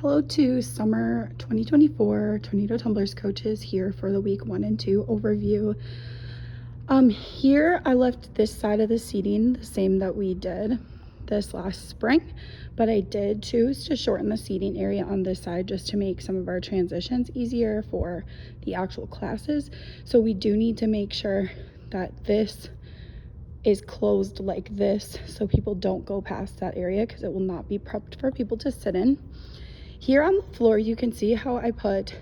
Hello to summer 2024 Tornado Tumblers coaches here for the week 1 and 2 overview. Here I left this side of the seating the same that we did this last spring, but I did choose to shorten the seating area on this side just to make some of our transitions easier for the actual classes. So we do need to make sure that this is closed like this so people don't go past that area because it will not be prepped for people to sit in. Here on the floor, you can see how I put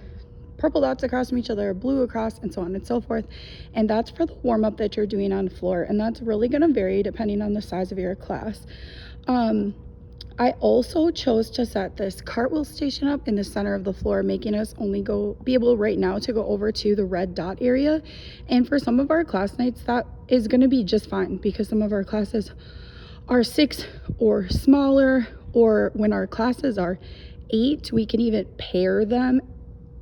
purple dots across from each other, blue across, and so on and so forth. And that's for the warm-up that you're doing on the floor. And that's really going to vary depending on the size of your class. I also chose to set this cartwheel station up in the center of the floor, making us only be able right now to go over to the red dot area. And for some of our class nights, that is going to be just fine because some of our classes are 6 or smaller, or when our classes are 8, we can even pair them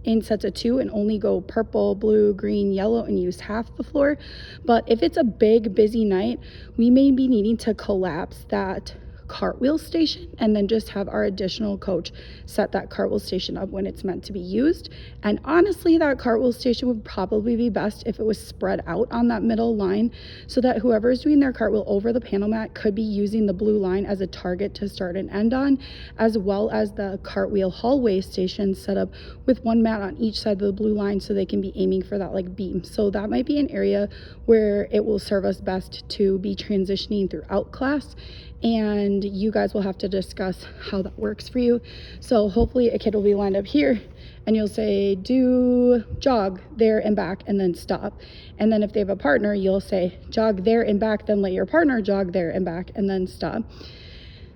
in sets of 2 and only go purple, blue, green, yellow, and use half the floor. But if it's a big, busy night, we may be needing to collapse that cartwheel station and then just have our additional coach set that cartwheel station up when it's meant to be used. And honestly, that cartwheel station would probably be best if it was spread out on that middle line so that whoever is doing their cartwheel over the panel mat could be using the blue line as a target to start and end on, as well as the cartwheel hallway station set up with one mat on each side of the blue line so they can be aiming for that like beam. So that might be an area where it will serve us best to be transitioning throughout class, and you guys will have to discuss how that works for you. So hopefully a kid will be lined up here and you'll say do jog there and back and then stop. And then if they have a partner, you'll say jog there and back, then let your partner jog there and back and then stop.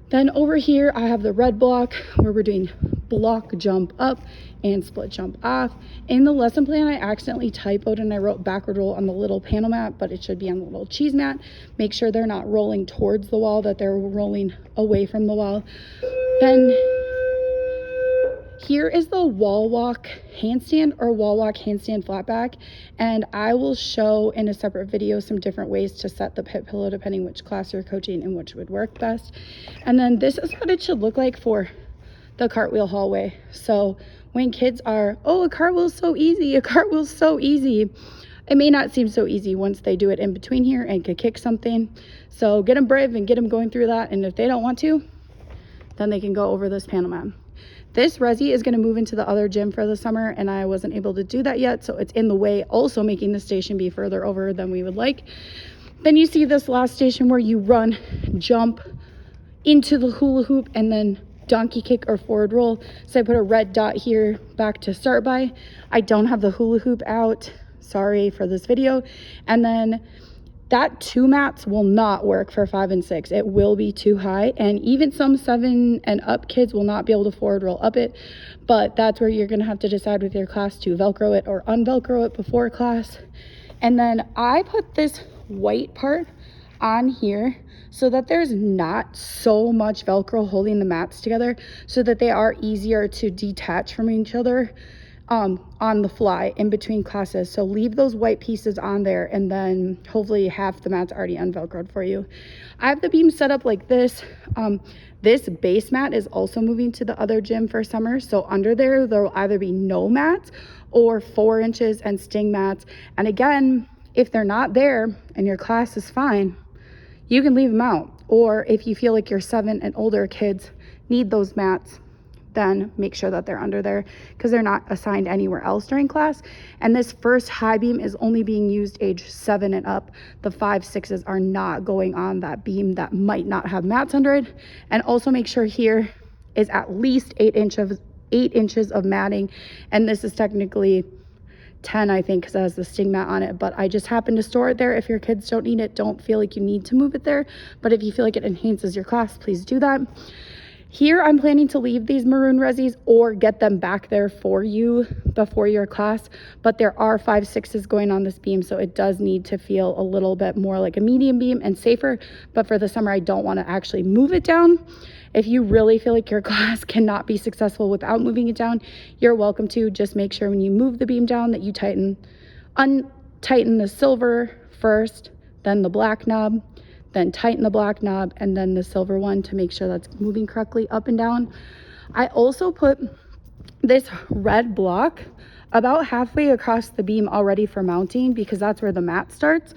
Then over here I have the red block where we're doing block jump up and split jump off. In the lesson plan, I accidentally typoed and I wrote backward roll on the little panel mat, but it should be on the little cheese mat. Make sure they're not rolling towards the wall, that they're rolling away from the wall. Then here is the wall walk handstand or wall walk handstand flat back, and I will show in a separate video some different ways to set the pit pillow depending which class you're coaching and which would work best. And then this is what it should look like for the cartwheel hallway. So when kids are, oh, a cartwheel's so easy, a cartwheel's so easy, it may not seem so easy once they do it in between here and could kick something. So get them brave and get them going through that. And if they don't want to, then they can go over this panel mat. This resi is going to move into the other gym for the summer, and I wasn't able to do that yet, so it's in the way, also making the station be further over than we would like. Then you see this last station where you run, jump into the hula hoop, and then donkey kick or forward roll. So I put a red dot here back to start by. I don't have the hula hoop out, sorry for this video. And then that 2 mats will not work for 5 and 6. It will be too high, and even some 7 and up kids will not be able to forward roll up it. But that's where you're gonna have to decide with your class to Velcro it or unvelcro it before class. And then I put this white part on here so that there's not so much Velcro holding the mats together, so that they are easier to detach from each other on the fly in between classes. So leave those white pieces on there, and then hopefully half the mat's already unvelcroed for you. I have the beam set up like this. This base mat is also moving to the other gym for summer. So under there will either be no mats or 4 inches and sting mats. And again, if they're not there and your class is fine, you can leave them out. Or if you feel like your 7 and older kids need those mats, then make sure that they're under there because they're not assigned anywhere else during class. And this first high beam is only being used age 7 and up. The 5, 6s are not going on that beam that might not have mats under it. And also make sure here is at least 8 inches of matting. And this is technically 10, I think, because it has the sting mat on it, but I just happen to store it there. If your kids don't need it, don't feel like you need to move it there. But if you feel like it enhances your class, please do that. Here, I'm planning to leave these maroon resis or get them back there for you before your class, but there are 5, 6s going on this beam, so it does need to feel a little bit more like a medium beam and safer. But for the summer, I don't want to actually move it down. If you really feel like your class cannot be successful without moving it down, you're welcome to. Just make sure when you move the beam down that you untighten the silver first, then the black knob, then tighten the black knob, and then the silver one to make sure that's moving correctly up and down. I also put this red block about halfway across the beam already for mounting, because that's where the mat starts.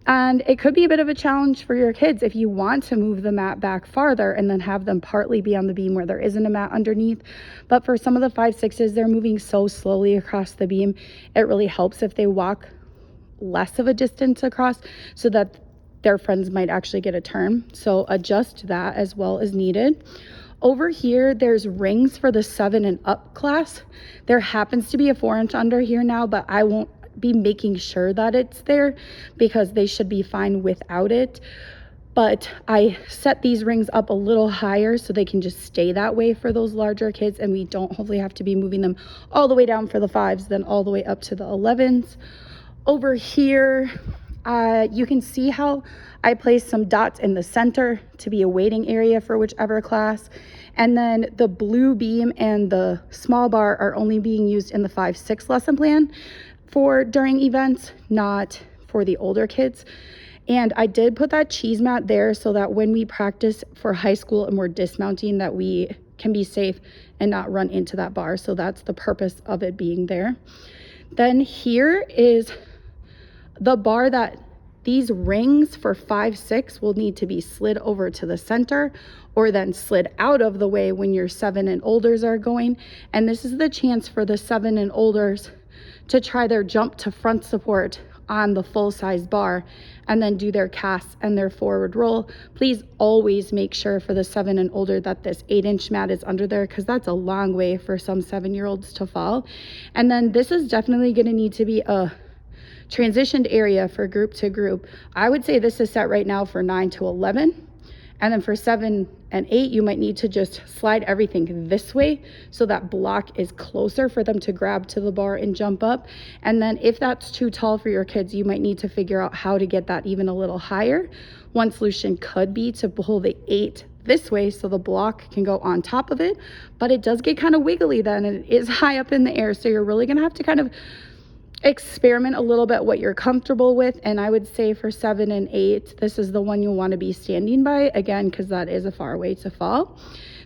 And it could be a bit of a challenge for your kids if you want to move the mat back farther and then have them partly be on the beam where there isn't a mat underneath. But for some of the 5-6s, they're moving so slowly across the beam, it really helps if they walk less of a distance across so that their friends might actually get a turn. So adjust that as well as needed. Over here, there's rings for the 7 and up class. There happens to be a 4-inch under here now, but I won't be making sure that it's there because they should be fine without it. But I set these rings up a little higher so they can just stay that way for those larger kids, and we don't hopefully have to be moving them all the way down for the 5s, then all the way up to the 11s. Over here, you can see how I placed some dots in the center to be a waiting area for whichever class. And then the blue beam and the small bar are only being used in the 5-6 lesson plan for during events, not for the older kids. And I did put that cheese mat there so that when we practice for high school and we're dismounting, that we can be safe and not run into that bar. So that's the purpose of it being there. Then here is the bar that these rings for 5-6 will need to be slid over to the center or then slid out of the way when your 7 and olders are going. And this is the chance for the 7 and olders to try their jump to front support on the full size bar and then do their casts and their forward roll. Please always make sure for the 7 and older that this 8-inch mat is under there, because that's a long way for some 7-year-olds to fall. And then this is definitely going to need to be a transitioned area for group to group. I would say this is set right now for 9 to 11. And then for 7 and 8, you might need to just slide everything this way so that block is closer for them to grab to the bar and jump up. And then if that's too tall for your kids, you might need to figure out how to get that even a little higher. One solution could be to pull the 8 this way so the block can go on top of it, but it does get kind of wiggly then, and it is high up in the air. So you're really gonna have to kind of experiment a little bit what you're comfortable with. And I would say for 7 and 8, this is the one you'll want to be standing by, again, because that is a far way to fall.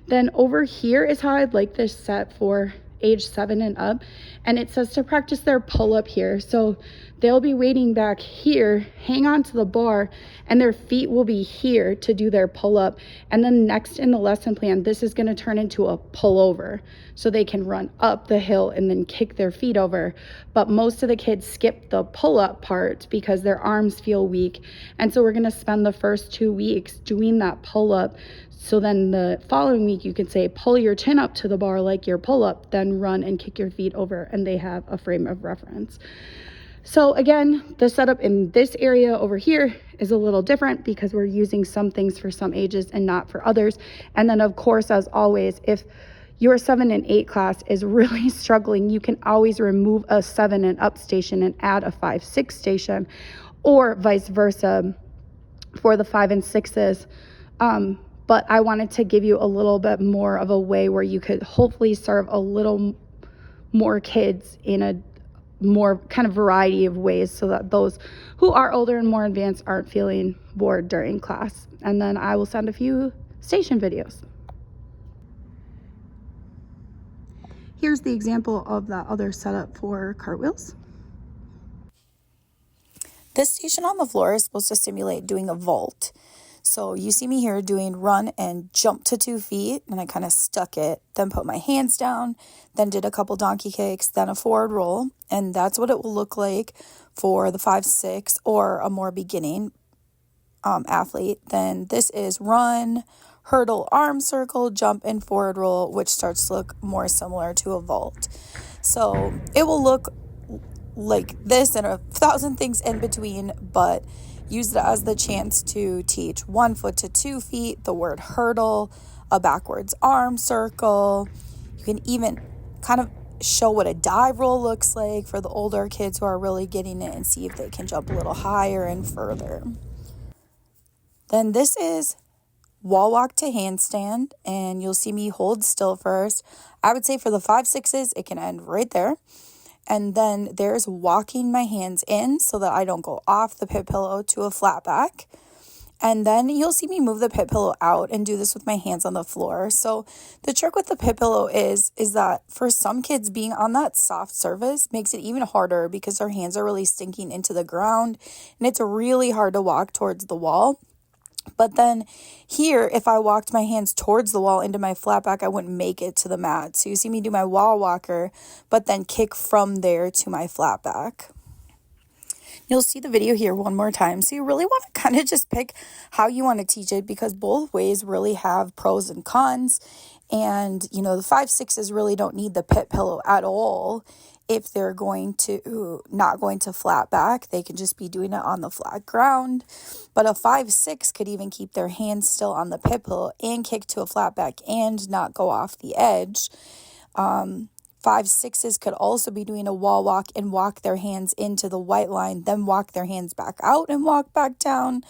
Then over here is how I'd like this set for age 7 and up, and it says to practice their pull-up here. So they'll be waiting back here, hang on to the bar, and their feet will be here to do their pull-up. And then next in the lesson plan, this is going to turn into a pull-over, so they can run up the hill and then kick their feet over. But most of the kids skip the pull-up part because their arms feel weak, and so we're going to spend the first 2 weeks doing that pull-up. So then the following week you can say pull your chin up to the bar like your pull-up, then run and kick your feet over, and they have a frame of reference. So again, the setup in this area over here is a little different because we're using some things for some ages and not for others. And then of course, as always, if your 7 and 8 class is really struggling, you can always remove a 7 and up station and add a 5-6 station, or vice versa for the 5 and 6s. But I wanted to give you a little bit more of a way where you could hopefully serve a little more kids in a more kind of variety of ways, so that those who are older and more advanced aren't feeling bored during class. And then I will send a few station videos. Here's the example of that other setup for cartwheels. This station on the floor is supposed to simulate doing a vault. So you see me here doing run and jump to 2 feet, and I kind of stuck it, then put my hands down, then did a couple donkey kicks, then a forward roll, and that's what it will look like for the 5-6 or a more beginning athlete. Then this is run, hurdle, arm circle, jump, and forward roll, which starts to look more similar to a vault. So it will look like this and 1,000 things in between, but use it as the chance to teach 1 foot to 2 feet, the word hurdle, a backwards arm circle. You can even kind of show what a dive roll looks like for the older kids who are really getting it, and see if they can jump a little higher and further. Then this is wall walk to handstand, and you'll see me hold still first. I would say for the 5-6s, it can end right there. And then there's walking my hands in so that I don't go off the pit pillow to a flat back. And then you'll see me move the pit pillow out and do this with my hands on the floor. So the trick with the pit pillow is that for some kids, being on that soft surface makes it even harder because their hands are really sinking into the ground and it's really hard to walk towards the wall. But then here, if I walked my hands towards the wall into my flat back, I wouldn't make it to the mat. So you see me do my wall walker, but then kick from there to my flat back. You'll see the video here one more time. So you really want to kind of just pick how you want to teach it because both ways really have pros and cons. And, the 5-6s really don't need the pit pillow at all. If they're not going to flat back, they can just be doing it on the flat ground. But a 5-6 could even keep their hands still on the pit pillow and kick to a flat back and not go off the edge. 5-6s could also be doing a wall walk and walk their hands into the white line, then walk their hands back out and walk back down.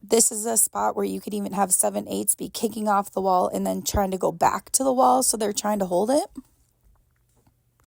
This is a spot where you could even have 7-8s be kicking off the wall and then trying to go back to the wall. So they're trying to hold it.